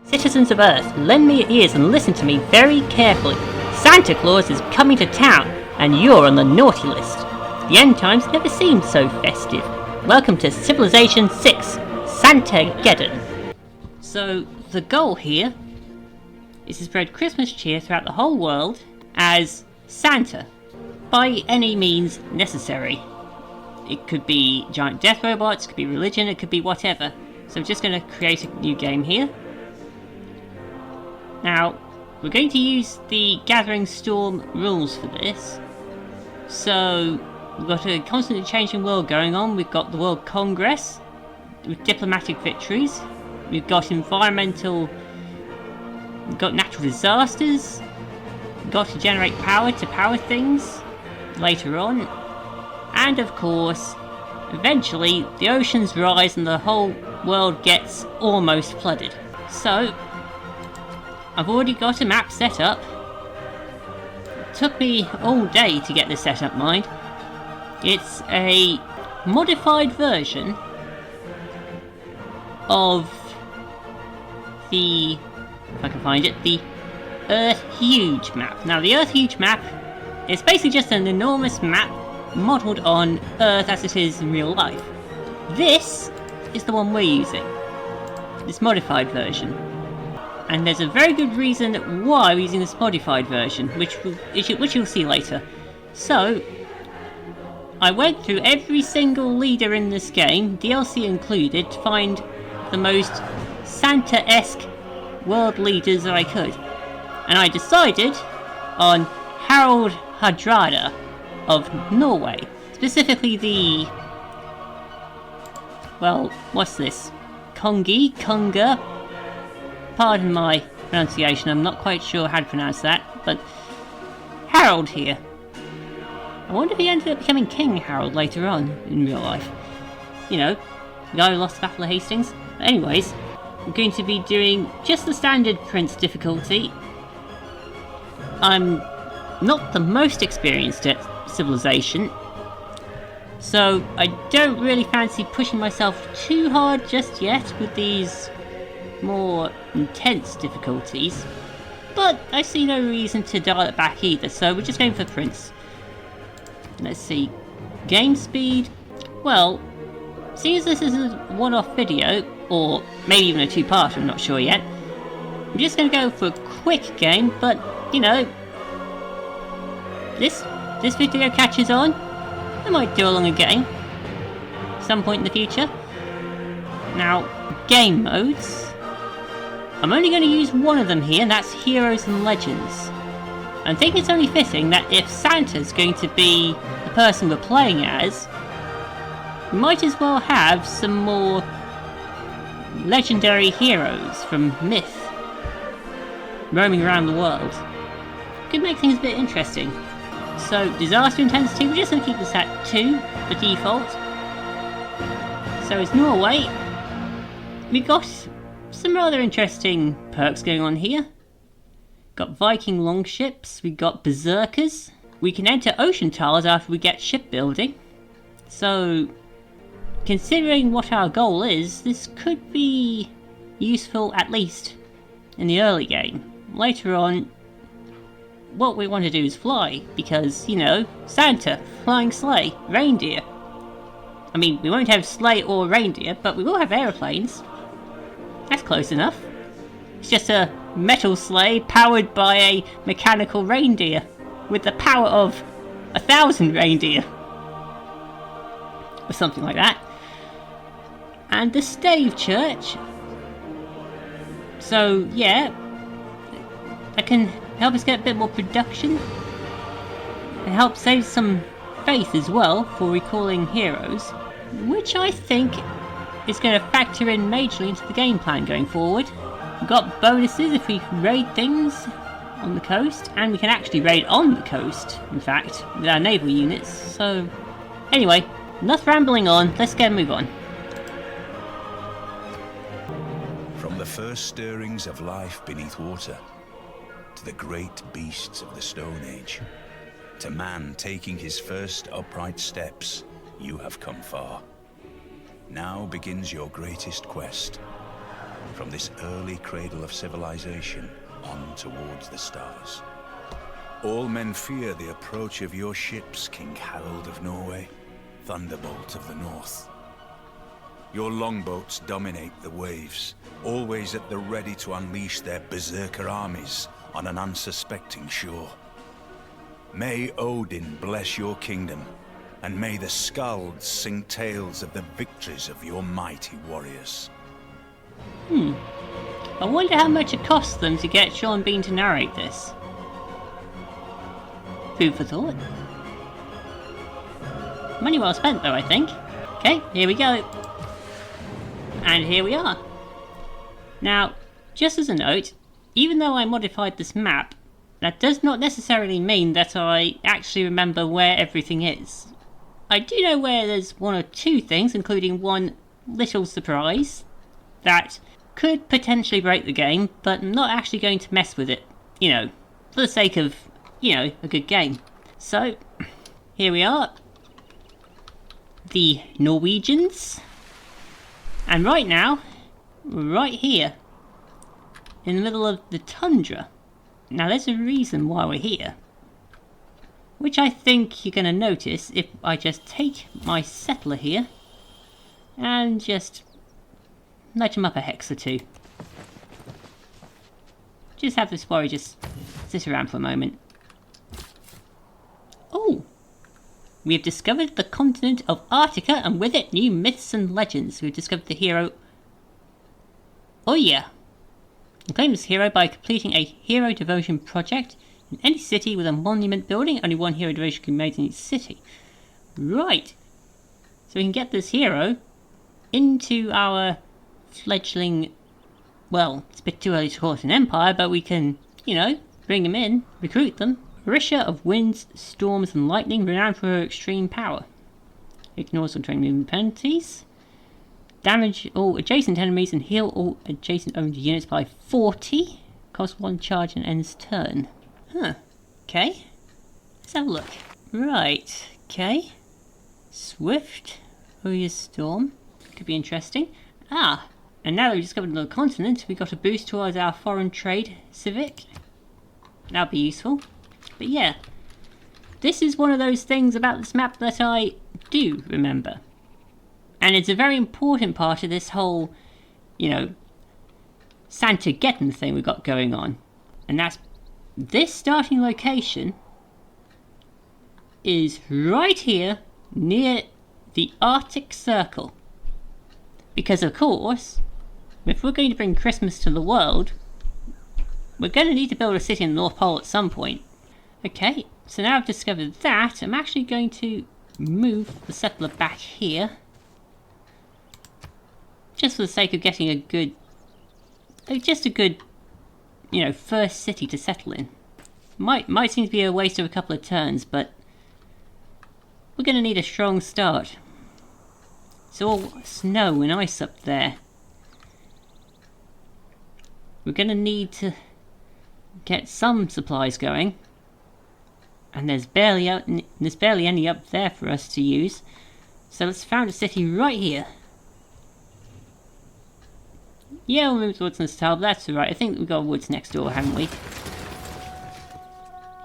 Citizens of Earth, lend me your ears and listen to me very carefully. Santa Claus is coming to town, and you're on the naughty list. The end times never seemed so festive. Welcome to Civilization 6, Santageddon. So, the goal here is to spread Christmas cheer throughout the whole world as Santa, by any means necessary. It could be giant death robots, it could be religion, it could be whatever. So we're just going to create a new game here. Now, we're going to use the Gathering Storm rules for this. So, we've got a constantly changing world going on. We've got the World Congress with diplomatic victories. We've got environmental... We've got natural disasters. We've got to generate power to power things later on. And of course, eventually, the oceans rise and the whole world gets almost flooded. So, I've already got a map set up. It took me all day to get this set up, mind. It's a modified version of the, if I can find it, the Earth Huge map. Now, the Earth Huge map is basically just an enormous map modelled on Earth as it is in real life. This is the one we're using. This modified version. And there's a very good reason why we're using this modified version, which you'll see later. So, I went through every single leader in this game, DLC included, to find the most Santa-esque world leaders that I could. And I decided on Harald Hardrada of Norway. Specifically the... well, what's this? Konga? Pardon my pronunciation, I'm not quite sure how to pronounce that, but Harold here. I wonder if he ended up becoming King Harold later on in real life. You know, the guy who lost the Battle of Hastings. But anyways, I'm going to be doing just the standard Prince difficulty. I'm not the most experienced at Civilization, so I don't really fancy pushing myself too hard just yet with these more intense difficulties, but I see no reason to dial it back either, so we're just going for Prince. Let's see, game speed, well, seeing as this is a one-off video, or maybe even a two-part, I'm not sure yet, I'm just going to go for a quick game, but, you know, this video catches on, I might do a longer game, some point in the future. Now, game modes, I'm only going to use one of them here, and that's Heroes and Legends. I think it's only fitting that if Santa's going to be the person we're playing as, we might as well have some more legendary heroes from myth roaming around the world. Could make things a bit interesting. So, disaster intensity, we're just going to keep this at 2, the default. So it's Norway. We've got some rather interesting perks going on here. Got Viking longships, we got berserkers. We can enter ocean tiles after we get shipbuilding. So, considering what our goal is, this could be useful at least in the early game. Later on, what we want to do is fly, because, you know, Santa, flying sleigh, reindeer. I mean, we won't have sleigh or reindeer, but we will have aeroplanes. That's close enough. It's just a metal sleigh powered by a mechanical reindeer with the power of 1,000 reindeer. Or something like that. And the stave church. So, yeah, that can help us get a bit more production. And help save some faith as well for recalling heroes. Which I think is going to factor in majorly into the game plan going forward. We've got bonuses if we raid things on the coast, and we can actually raid on the coast, in fact, with our naval units. So, anyway, enough rambling on, let's get a move on. From the first stirrings of life beneath water, to the great beasts of the Stone Age, to man taking his first upright steps, you have come far. Now begins your greatest quest. from this early cradle of civilization on towards the stars. All men fear the approach of your ships, King Harold of Norway, Thunderbolt of the North. Your longboats dominate the waves, always at the ready to unleash their berserker armies on an unsuspecting shore. May Odin bless your kingdom, and may the skalds sing tales of the victories of your mighty warriors. I wonder how much it costs them to get Sean Bean to narrate this. Food for thought. Money well spent though, I think. Okay, here we go. And here we are. Now, just as a note, even though I modified this map, that does not necessarily mean that I actually remember where everything is. I do know where there's one or two things, including one little surprise, that could potentially break the game, but I'm not actually going to mess with it, you know, for the sake of, you know, a good game. So, here we are. The Norwegians. And right now, we're right here, in the middle of the Tundra. Now there's a reason why we're here, which I think you're going to notice if I just take my settler here and just nudge him up a hex or two. Just have this warrior just sit around for a moment. Oh! We have discovered the continent of Arctica, and with it new myths and legends. We've discovered the hero... Oh yeah! Claim this hero by completing a hero devotion project in any city with a monument building. Only one hero devotion can be made in each city. Right! So we can get this hero into our fledgling... Well, it's a bit too early to call it an empire, but we can, you know, bring them in, recruit them. Marisha of winds, storms and lightning, renowned for her extreme power. Ignores all training movement penalties. Damage all adjacent enemies and heal all adjacent owned units by 40. Cost 1 charge and ends turn. Huh. Okay. Let's have a look. Right. Okay. Swift. Warrior Storm. Could be interesting. Ah. And now that we've discovered another continent, we got a boost towards our foreign trade civic. That'll be useful. But yeah. This is one of those things about this map that I do remember. And it's a very important part of this whole, you know, Santageddon thing we've got going on. And that's this starting location is right here near the Arctic Circle. Because of course, if we're going to bring Christmas to the world, we're going to need to build a city in the North Pole at some point. Okay, so now I've discovered that, I'm actually going to move the settler back here. Just for the sake of getting a good, just a good, you know, first city to settle in. Might seem to be a waste of a couple of turns, but we're going to need a strong start. It's all snow and ice up there. We're going to need to get some supplies going. And there's barely any up there for us to use. So let's found a city right here. Yeah, we'll move towards Nostal, but that's alright. I think we've got woods next door, haven't we?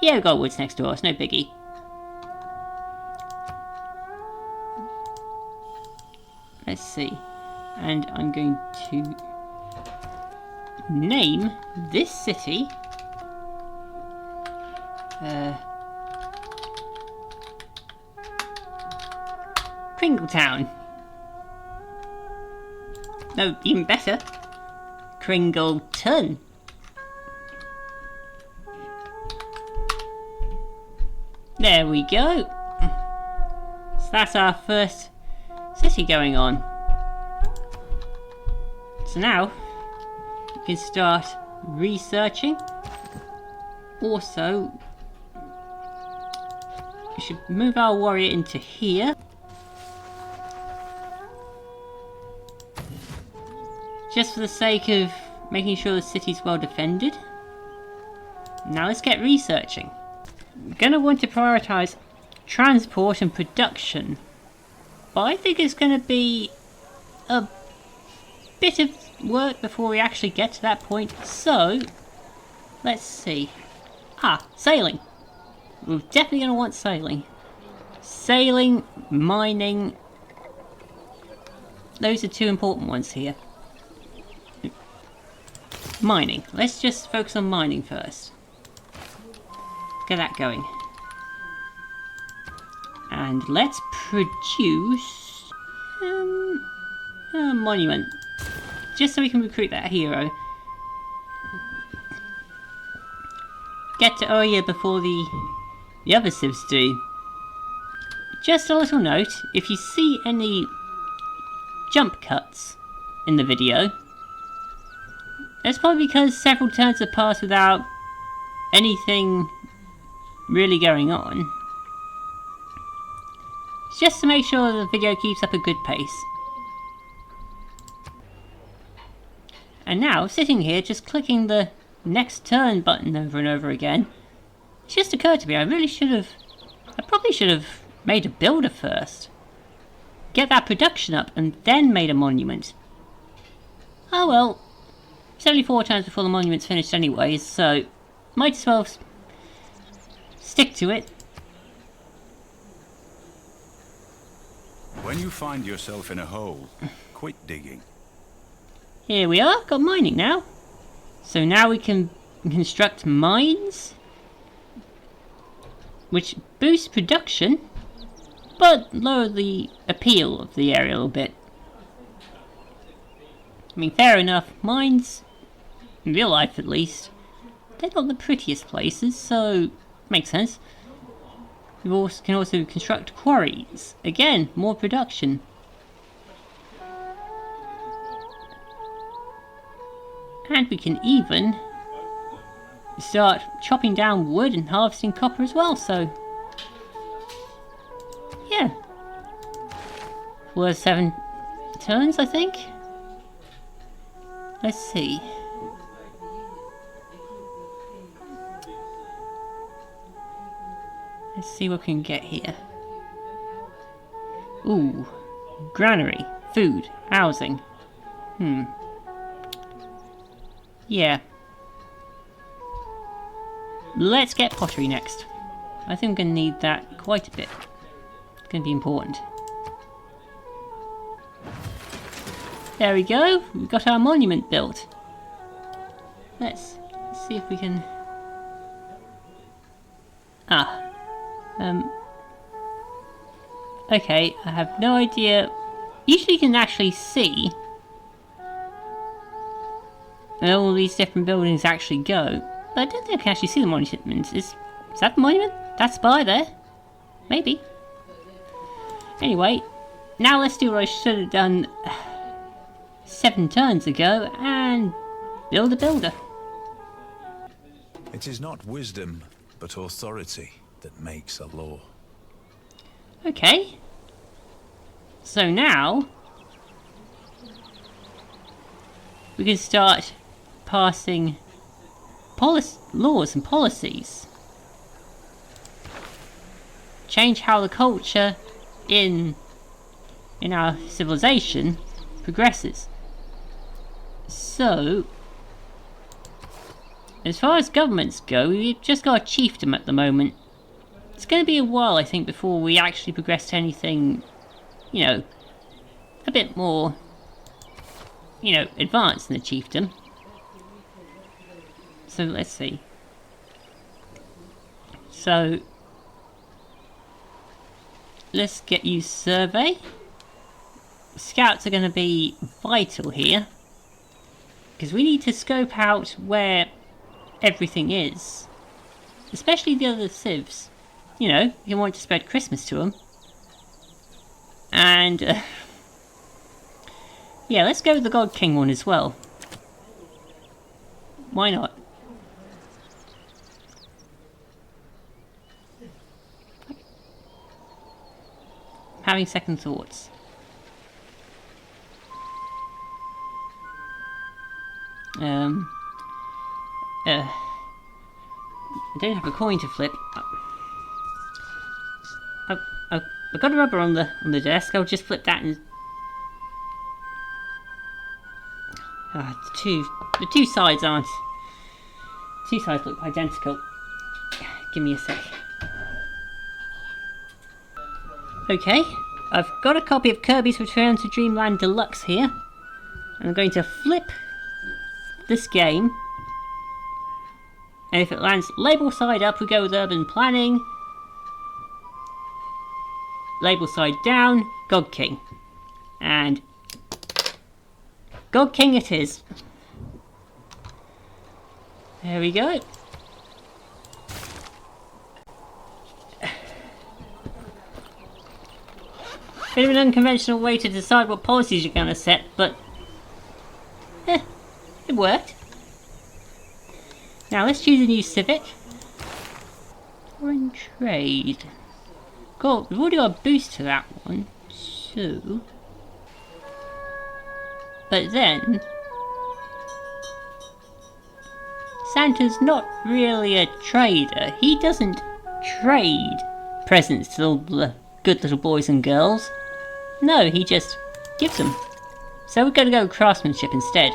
Yeah, we've got woods next door. It's no biggie. Let's see. And I'm going to name this city Kringletown. No, even better. Kringleton. There we go. So that's our first city going on. So now we can start researching. Also, we should move our warrior into here. Just for the sake of making sure the city's well defended. Now let's get researching. We're going to want to prioritise transport and production. But I think it's going to be a bit of work before we actually get to that point. So, let's see. Sailing. We're definitely going to want sailing. Sailing, mining. Those are two important ones here. Mining. Let's just focus on mining first. Get that going. And let's produce a monument. Just so we can recruit that hero. Get to Oya before the other civs do. Just a little note, if you see any jump cuts in the video, that's probably because several turns have passed without anything really going on. It's just to make sure the video keeps up a good pace. And now, sitting here, just clicking the next turn button over and over again, it just occurred to me I probably should have made a builder first. Get that production up and then made a monument. Oh well, it's only 4 turns before the monument's finished anyways, so might as well stick to it. When you find yourself in a hole, quit digging. Here we are, got mining now. So now we can construct mines, which boosts production, but lower the appeal of the area a little bit. I mean, fair enough, mines, in real life at least, they're not the prettiest places, so makes sense. We can also construct quarries. Again, more production. And we can even start chopping down wood and harvesting copper as well, so yeah. Worth 7 turns, I think. Let's see. Let's see what we can get here. Ooh. Granary. Food. Housing. Yeah. Let's get pottery next. I think I'm going to need that quite a bit. It's going to be important. There we go. We've got our monument built. Let's see if we can... Okay, I have no idea. Usually you can actually see where all these different buildings actually go, but I don't think I can actually see the monument. Is that the monument? That spire there? Maybe. Anyway, now let's do what I should have done 7 turns ago and build a builder. It is not wisdom, but authority that makes a law. Okay. So now we can start passing laws and policies. Change how the culture in our civilization progresses. So, as far as governments go, we've just got a chiefdom at the moment. It's going to be a while, I think, before we actually progress to anything, you know, a bit more, you know, advanced than a chiefdom. So let's see. So let's get you survey. Scouts are going to be vital here, because we need to scope out where everything is, especially the other civs. You know, you want to spread Christmas to them. And yeah, let's go with the God King one as well. Why not? Having second thoughts. I don't have a coin to flip. I've got a rubber on the desk. I'll just flip that and... The two sides aren't. Two sides look identical. Give me a sec. Okay, I've got a copy of Kirby's Return to Dreamland Deluxe here. And I'm going to flip this game. And if it lands label side up, we go with urban planning. Label side down, God King. And God King it is. There we go. Bit of an unconventional way to decide what policies you're going to set, but it worked. Now let's choose a new civic. Foreign trade. Cool, we've already got a boost to that one, so... But then... Santa's not really a trader. He doesn't trade presents to all the good little boys and girls. No, he just gives them. So we're going to go craftsmanship instead.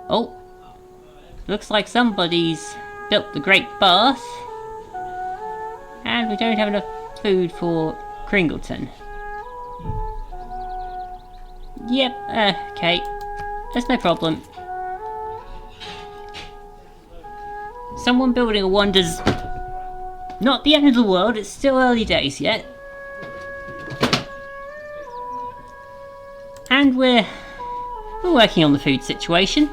Oh, looks like somebody's built the Great Bath. And we don't have enough food for Kringleton. Yep, okay. That's no problem. Someone building a wonder's not the end of the world, it's still early days yet. And we're working on the food situation.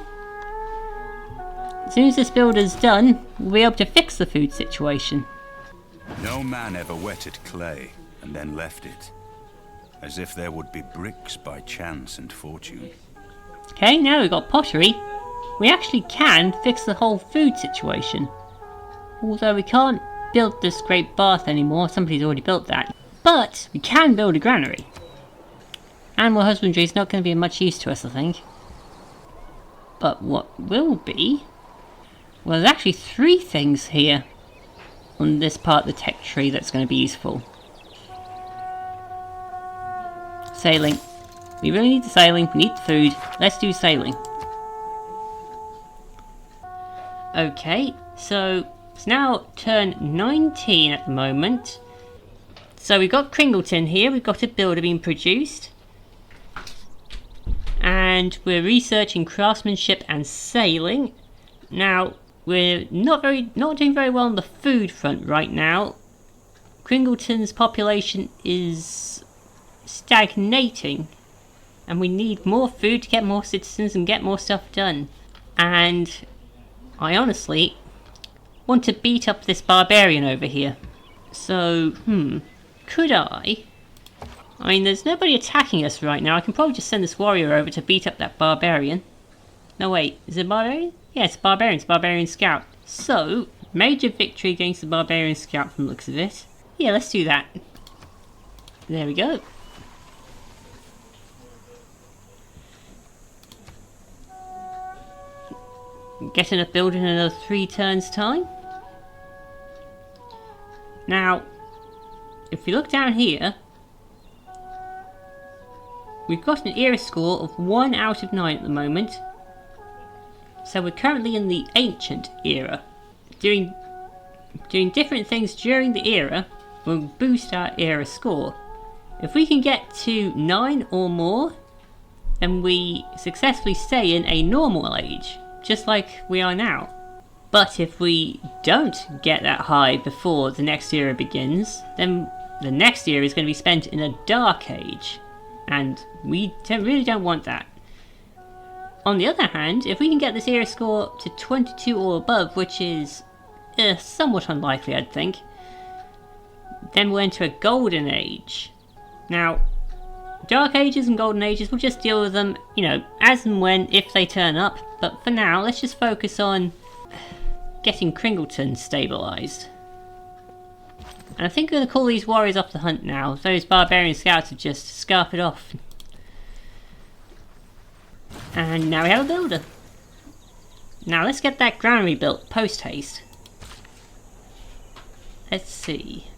As soon as this builder's done, we'll be able to fix the food situation. No man ever wetted clay and then left it, as if there would be bricks by chance and fortune. Okay, now we've got pottery. We actually can fix the whole food situation. Although we can't build this great bath anymore, somebody's already built that. But we can build a granary. Animal husbandry is not going to be of much use to us, I think. But what will be... Well, there's actually 3 things here on this part of the tech tree that's going to be useful. Sailing. We really need the sailing, we need the food. Let's do sailing. Okay, so it's now turn 19 at the moment. So we've got Kringleton here, we've got a builder being produced. And we're researching craftsmanship and sailing. Now, we're not doing very well on the food front right now. Kringleton's population is stagnating. And we need more food to get more citizens and get more stuff done. And I honestly want to beat up this barbarian over here. So, could I mean, there's nobody attacking us right now. I can probably just send this warrior over to beat up that barbarian. No, wait, is it a barbarian? Yeah, it's a barbarian. It's a barbarian scout. So, major victory against the barbarian scout from the looks of it. Yeah, let's do that. There we go. Getting a building in another 3 turns time. Now, if we look down here, we've got an era score of 1 out of 9 at the moment. So we're currently in the ancient era. Doing different things during the era will boost our era score. If we can get to 9 or more, then we successfully stay in a normal age. Just like we are now. But if we don't get that high before the next era begins, then the next era is going to be spent in a dark age. And we really don't want that. On the other hand, if we can get this era score to 22 or above, which is somewhat unlikely I'd think, then we'll enter a golden age. Now, Dark Ages and Golden Ages, we'll just deal with them, as and when, if they turn up. But for now, let's just focus on getting Kringleton stabilised. And I think we're going to call these warriors off the hunt now. Those barbarian scouts have just scarf it off. And now we have a builder. Now let's get that granary built post-haste. Let's see.